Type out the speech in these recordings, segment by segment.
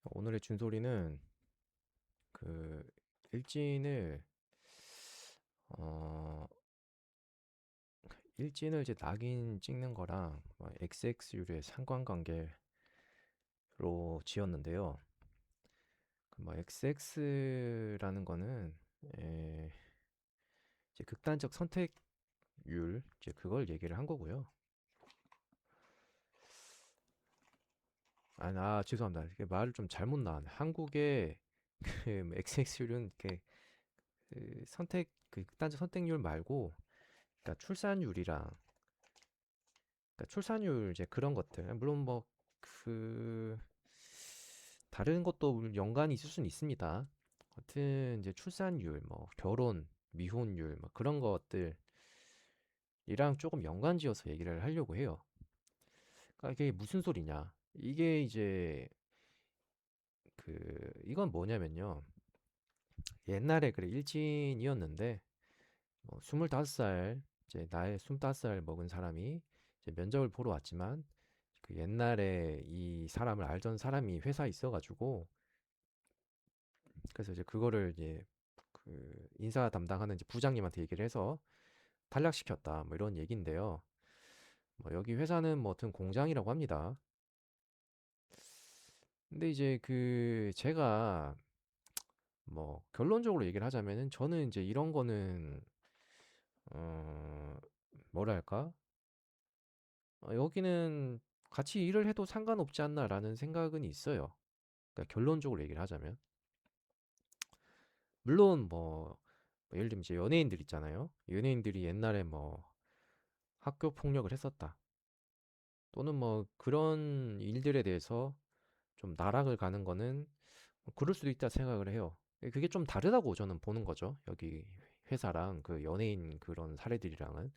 오늘의 준소리는 그 일진을 어 일진을 이제 낙인 찍는 거랑 XX율의 상관관계로 지었는데요. XX라는 거는 에, 이제 극단적 선택률 이제 그걸 얘기를 한 거고요. 죄송합니다. 이게 말을 좀 잘못 나왔네. 한국의 그 XX율은 그 극단적 선택률 말고, 그러니까 출산율 이제 그런 것들, 물론 뭐 그 다른 것도 연관이 있을 수는 있습니다. 하여튼 이제 출산율, 뭐 결혼, 미혼율, 뭐 그런 것들이랑 조금 연관지어서 얘기를 하려고 해요. 그러니까 이게 무슨 소리냐? 이게 이제 이건 뭐냐면요. 옛날에 그래 일진이었는데, 뭐 25살, 이제 나이 25살 먹은 사람이 이제 면접을 보러 왔지만, 그 옛날에 이 사람을 알던 사람이 회사에 있어가지고, 그래서 이제 그거를 이제 그 인사 담당하는 이제 부장님한테 얘기를 해서 탈락시켰다, 뭐 이런 얘기인데요. 뭐 여기 회사는 뭐 어떤 공장이라고 합니다. 근데 이제 제가 뭐 결론적으로 얘기를 하자면은, 저는 이제 이런 거는 어 뭐랄까, 여기는 같이 일을 해도 상관없지 않나라는 생각은 있어요. 그러니까 결론적으로 얘기를 하자면, 물론 뭐 예를 들면 이제 연예인들 있잖아요. 연예인들이 옛날에 뭐 학교 폭력을 했었다, 또는 뭐 그런 일들에 대해서 좀 나락을 가는 거는 뭐 그럴 수도 있다 생각을 해요. 그게 좀 다르다고 저는 보는 거죠. 여기 회사랑 그 연예인 그런 사례들이랑은.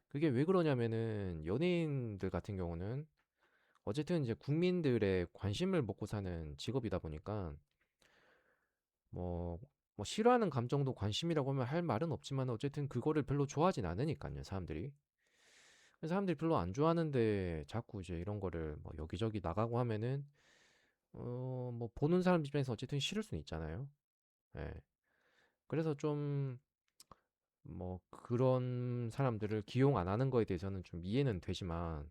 그게 왜 그러냐면은, 연예인들 같은 경우는 어쨌든 이제 국민들의 관심을 먹고 사는 직업이다 보니까, 뭐, 뭐 싫어하는 감정도 관심이라고 하면 할 말은 없지만, 어쨌든 그거를 별로 좋아하진 않으니까요, 사람들이. 그래서 사람들이 별로 안 좋아하는데 자꾸 이제 이런 거를 뭐 여기저기 나가고 하면은, 뭐 보는 사람 입장에서 어쨌든 싫을 수는 있잖아요. 예. 그래서 좀 뭐 그런 사람들을 기용 안 하는 거에 대해서는 좀 이해는 되지만,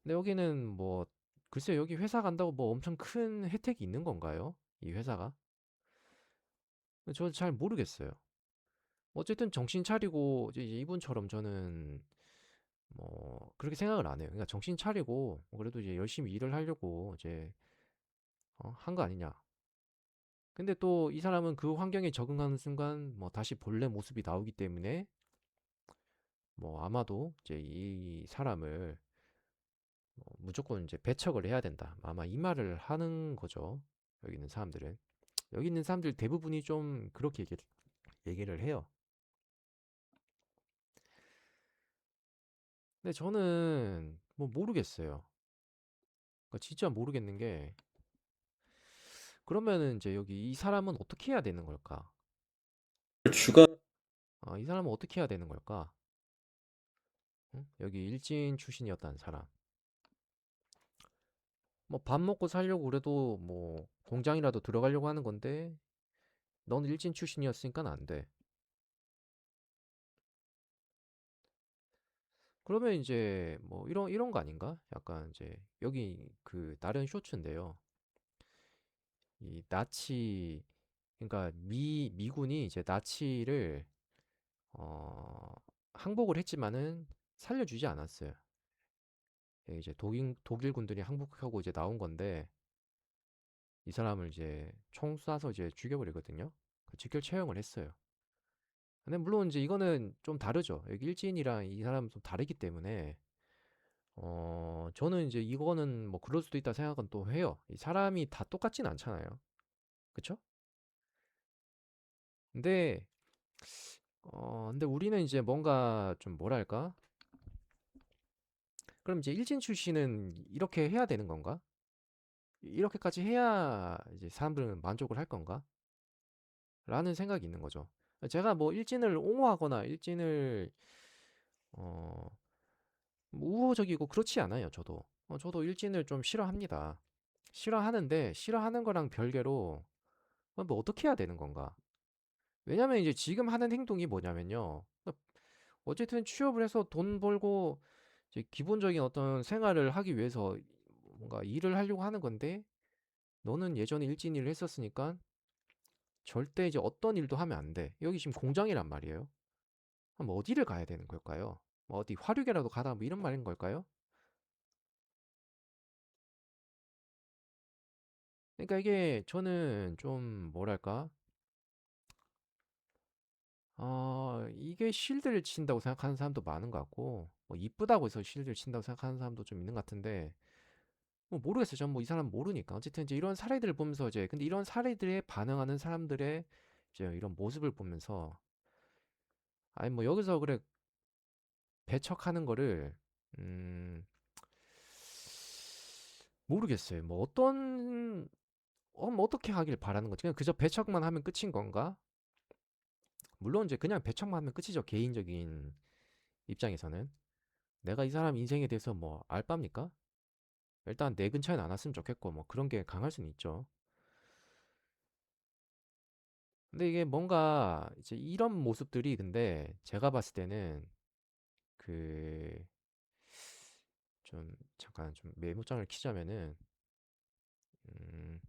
근데 여기는 뭐 글쎄, 여기 회사 간다고 뭐 엄청 큰 혜택이 있는 건가요? 이 회사가? 저 잘 모르겠어요. 어쨌든 정신 차리고 이제 이분처럼 저는 뭐 그렇게 생각을 안 해요. 그러니까 정신 차리고 뭐 그래도 이제 열심히 일을 하려고 이제 한 거 아니냐. 근데 또 이 사람은 그 환경에 적응하는 순간 뭐 다시 본래 모습이 나오기 때문에, 뭐 아마도 이제 이 사람을 뭐 무조건 이제 배척을 해야 된다, 아마 이 말을 하는 거죠. 여기 있는 사람들은, 여기 있는 사람들 대부분이 좀 그렇게 얘기를 해요. 근데 저는 뭐 모르겠어요. 그러니까 진짜 모르겠는 게, 그러면은 이제 여기 이 사람은 어떻게 해야 되는 걸까? 주가 이 사람은 어떻게 해야 되는 걸까? 응? 여기 일진 출신이었다는 사람. 뭐 밥 먹고 살려고 그래도 뭐 공장이라도 들어가려고 하는 건데, 넌 일진 출신이었으니까 안 돼. 그러면 이제 뭐 이런 거 아닌가? 약간 이제 여기 그 다른 쇼츠인데요. 이 나치, 그러니까 미군이 이제 나치를 어 항복을 했지만은 살려주지 않았어요. 예, 이제 독일 군들이 항복하고 이제 나온 건데, 이 사람을 이제 총 쏴서 이제 죽여버리거든요. 그 직결 처형을 했어요. 근데 물론 이제 이거는 좀 다르죠. 여기 일진이랑 이 사람은 좀 다르기 때문에, 저는 이제 이거는 뭐 그럴 수도 있다 생각은 또 해요. 이 사람이 다 똑같진 않잖아요. 그쵸? 근데 근데 우리는 이제 뭔가 좀 뭐랄까? 그럼 이제 일진 출신은 이렇게 해야 되는 건가? 이렇게까지 해야 이제 사람들은 만족을 할 건가? 라는 생각이 있는 거죠. 제가 뭐 일진을 옹호하거나 일진을 뭐 우호적이고 그렇지 않아요, 저도. 저도 일진을 좀 싫어합니다. 싫어하는데 싫어하는 거랑 별개로 뭐 어떻게 해야 되는 건가? 왜냐면 이제 지금 하는 행동이 뭐냐면요. 어쨌든 취업을 해서 돈 벌고 이제 기본적인 어떤 생활을 하기 위해서 뭔가 일을 하려고 하는 건데 너는 예전에 일진 일을 했었으니까 절대 이제 어떤 일도 하면 안 돼. 여기 지금 공장이란 말이에요. 그럼 어디를 가야 되는 걸까요? 뭐 어디 화류계라도 가다 뭐 이런 말인 걸까요? 그러니까 이게 저는 좀 뭐랄까? 이게 실드를 친다고 생각하는 사람도 많은 것 같고, 뭐 이쁘다고 해서 실드를 친다고 생각하는 사람도 좀 있는 것 같은데, 뭐 모르겠어요. 전 뭐 이 사람 모르니까. 어쨌든 이제 이런 사례들을 보면서 이제, 근데 이런 사례들에 반응하는 사람들의 이제 이런 모습을 보면서, 아니 뭐 여기서 그래 배척하는 거를, 음, 모르겠어요. 뭐 뭐 어떻게 하길 바라는 거지? 그냥 그저 배척만 하면 끝인 건가? 물론 이제 그냥 배척만 하면 끝이죠. 개인적인 입장에서는. 내가 이 사람 인생에 대해서 뭐 알바입니까? 일단 내 근처엔 안 왔으면 좋겠고 뭐 그런 게 강할 수는 있죠. 근데 이게 뭔가 이제 이런 모습들이 근데 제가 봤을 때는 그 좀 잠깐 좀 메모장을 키자면은 음,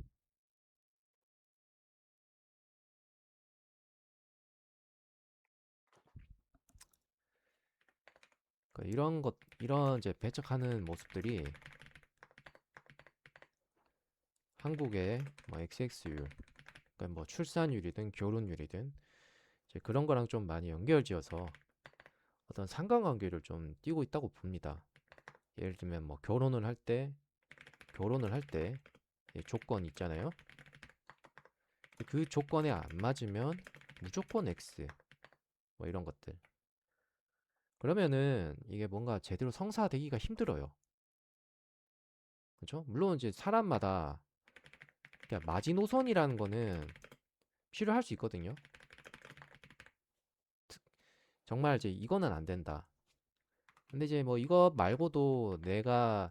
이런 이제 배척하는 모습들이 한국의 뭐 XX율, 그러니까 뭐 출산율이든 결혼율이든 이제 그런 거랑 좀 많이 연결지어서 어떤 상관관계를 좀 띄고 있다고 봅니다. 예를 들면 뭐 결혼을 할 때 조건 있잖아요. 그 조건에 안 맞으면 무조건 X 뭐 이런 것들. 그러면은 이게 뭔가 제대로 성사되기가 힘들어요. 그렇죠? 물론 이제 사람마다 그러니까 마지노선이라는 거는 필요할 수 있거든요. 정말 이제 이거는 안 된다. 근데 이제 뭐 이거 말고도 내가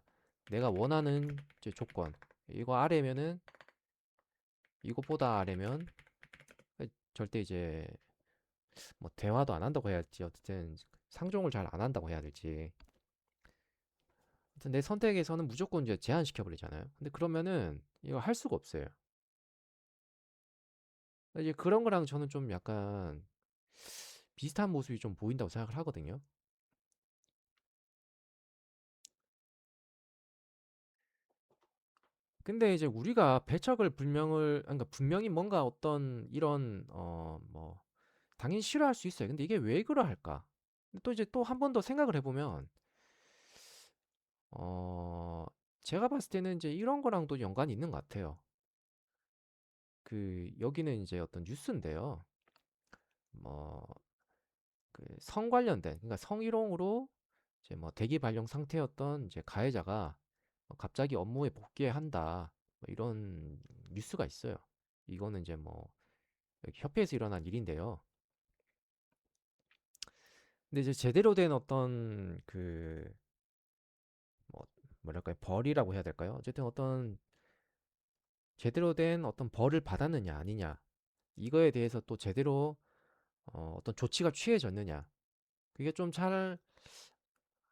원하는 이제 조건 이거 아래면은 이것보다 아래면 절대 이제 뭐 대화도 안 한다고 해야 할지 어쨌든 상종을 잘 안 한다고 해야 될지 하여튼 내 선택에서는 무조건 이제 제한시켜 버리잖아요. 근데 그러면은 이거 할 수가 없어요. 이제 그런 거랑 저는 좀 약간 비슷한 모습이 좀 보인다고 생각을 하거든요. 근데 이제 우리가 배척을 그러니까 분명히 뭔가 어떤 이런 뭐 당연히 싫어할 수 있어요. 근데 이게 왜 그러할까? 또 이제 또 한 번 더 생각을 해보면 어 제가 봤을 때는 이제 이런 거랑도 연관이 있는 것 같아요. 그 여기는 이제 어떤 뉴스인데요. 뭐 그 성 관련된 그러니까 성희롱으로 이제 뭐 대기 발령 상태였던 이제 가해자가 갑자기 업무에 복귀한다. 뭐 이런 뉴스가 있어요. 이거는 이제 뭐 여기 협회에서 일어난 일인데요. 근데 이제 제대로 된 어떤 그 뭐 뭐랄까요 벌이라고 해야 될까요? 어쨌든 어떤 제대로 된 어떤 벌을 받았느냐 아니냐 이거에 대해서 또 제대로 어떤 조치가 취해졌느냐 그게 좀 잘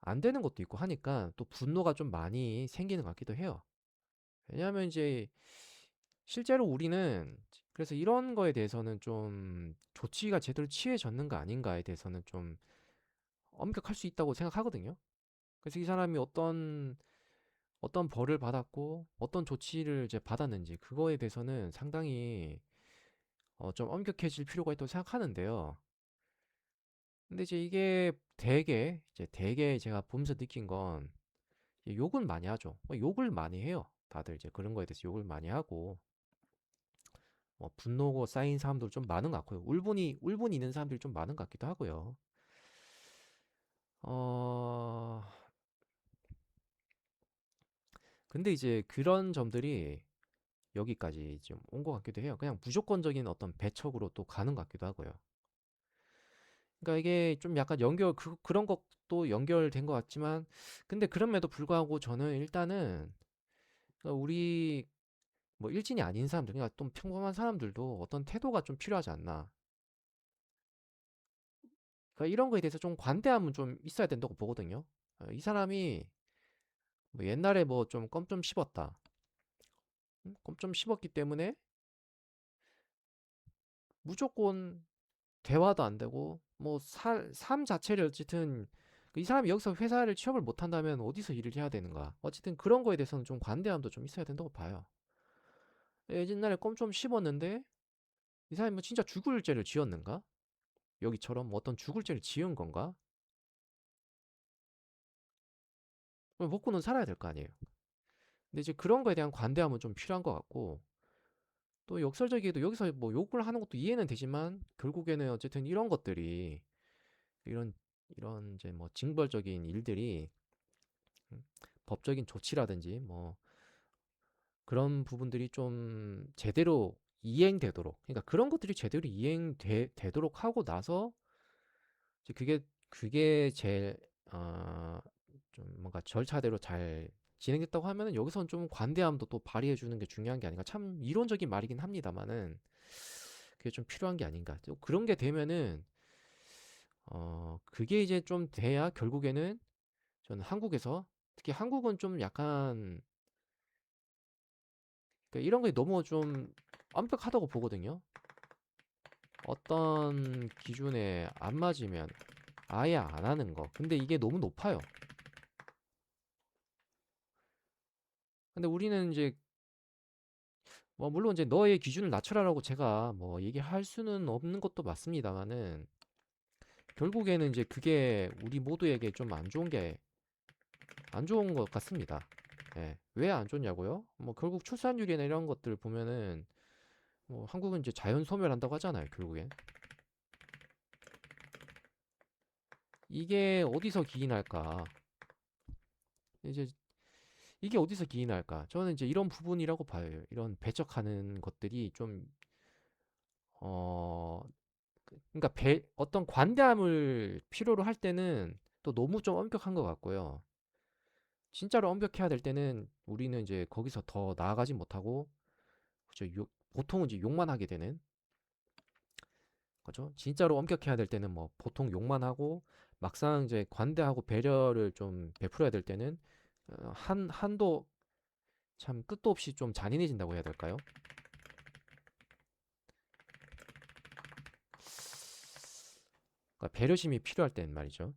안 되는 것도 있고 하니까 또 분노가 좀 많이 생기는 것 같기도 해요. 왜냐하면 이제 실제로 우리는 그래서 이런 거에 대해서는 좀 조치가 제대로 취해졌는가 아닌가에 대해서는 좀 엄격할 수 있다고 생각하거든요. 그래서 이 사람이 어떤 벌을 받았고 어떤 조치를 이제 받았는지 그거에 대해서는 상당히 좀 엄격해질 필요가 있다고 생각하는데요. 근데 이제 이게 되게 제가 보면서 느낀 건 욕은 많이 하죠. 욕을 많이 해요. 다들 이제 그런 거에 대해서 욕을 많이 하고 분노고 쌓인 사람들 좀 많은 것 같고요. 울분이 있는 사람들이 좀 많은 것 같기도 하고요. 어, 근데 이제 그런 점들이 여기까지 좀 온 것 같기도 해요. 그냥 무조건적인 어떤 배척으로 또 가는 것 같기도 하고요. 그러니까 이게 좀 약간 그런 것도 연결된 것 같지만, 근데 그럼에도 불구하고 저는 일단은 우리 뭐 일진이 아닌 사람들, 그러니까 좀 평범한 사람들도 어떤 태도가 좀 필요하지 않나. 그러니까 이런 거에 대해서 좀 관대함은 좀 있어야 된다고 보거든요. 이 사람이 뭐 옛날에 뭐 좀 껌 좀 씹었다. 껌 좀 씹었기 때문에 무조건 대화도 안 되고 뭐 삶 자체를 어쨌든 이 사람이 여기서 회사를 취업을 못 한다면 어디서 일을 해야 되는가. 어쨌든 그런 거에 대해서는 좀 관대함도 좀 있어야 된다고 봐요. 옛날에 껌 좀 씹었는데 이 사람이 뭐 진짜 죽을 죄를 지었는가? 여기처럼 뭐 어떤 죽을 죄를 지은 건가? 먹고는 살아야 될 거 아니에요. 근데 이제 그런 거에 대한 관대함은 좀 필요한 것 같고 또 역설적이게도 여기서 뭐 욕을 하는 것도 이해는 되지만 결국에는 어쨌든 이런 것들이 이런 이런 이제 뭐 징벌적인 일들이 음, 법적인 조치라든지 뭐 그런 부분들이 좀 제대로 이행되도록 그러니까 그런 것들이 제대로 이행되도록 하고 나서 이제 그게 제일 좀 뭔가 절차대로 잘 진행됐다고 하면은 여기선 좀 관대함도 또 발휘해 주는 게 중요한 게 아닌가. 참 이론적인 말이긴 합니다만은 그게 좀 필요한 게 아닌가. 좀 그런 게 되면은 그게 이제 좀 돼야 결국에는 저는 한국에서 특히 한국은 좀 약간 그러니까 이런 게 너무 좀 완벽하다고 보거든요. 어떤 기준에 안 맞으면 아예 안 하는 거. 근데 이게 너무 높아요. 근데 우리는 이제 뭐 물론 이제 너의 기준을 낮춰라라고 제가 뭐 얘기할 수는 없는 것도 맞습니다만은 결국에는 이제 그게 우리 모두에게 좀 안 좋은 것 같습니다. 예. 왜 안 좋냐고요? 뭐 결국 출산율이나 이런 것들 보면은 뭐 한국은 이제 자연 소멸한다고 하잖아요, 결국엔. 이게 어디서 기인할까? 이제 이게 어디서 기인할까? 저는 이제 이런 부분이라고 봐요. 이런 배척하는 것들이 좀 어, 그러니까 어떤 관대함을 필요로 할 때는 또 너무 좀 엄격한 것 같고요. 진짜로 엄격해야 될 때는 우리는 이제 거기서 더 나아가지 못하고 그죠? 보통은 이제 욕만 하게 되는 거죠. 진짜로 엄격해야 될 때는 뭐 보통 욕만 하고 막상 이제 관대하고 배려를 좀 베풀어야 될 때는 한도 참 끝도 없이 좀 잔인해진다고 해야 될까요? 그러니까 배려심이 필요할 때는 말이죠.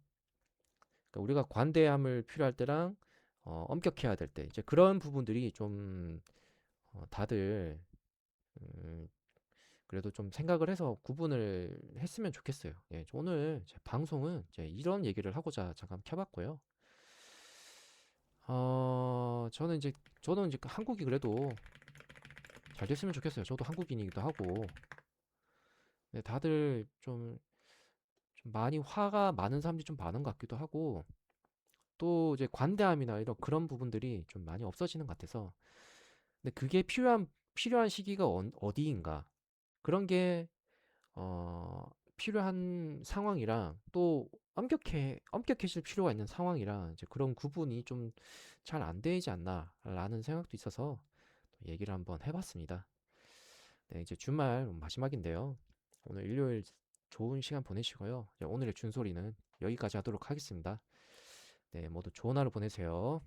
그러니까 우리가 관대함을 필요할 때랑 엄격해야 될 때 이제 그런 부분들이 좀 다들 음, 그래도 좀 생각을 해서 구분을 했으면 좋겠어요. 예, 오늘 제 방송은 이제 이런 얘기를 하고자 잠깐 켜봤고요. 저는 이제 한국이 그래도 잘 됐으면 좋겠어요. 저도 한국인이기도 하고. 네, 다들 좀 많이 화가 많은 사람들이 좀 많은 것 같기도 하고, 또 이제 관대함이나 이런 그런 부분들이 좀 많이 없어지는 것 같아서. 근데 그게 필요한 시기가 어디인가? 그런 게 어, 필요한 상황이랑 또 엄격해질 필요가 있는 상황이랑 이제 그런 구분이 좀 잘 안 되지 않나라는 생각도 있어서 얘기를 한번 해봤습니다. 네, 이제 주말 마지막인데요. 오늘 일요일 좋은 시간 보내시고요. 이제 오늘의 준소리는 여기까지 하도록 하겠습니다. 네, 모두 좋은 하루 보내세요.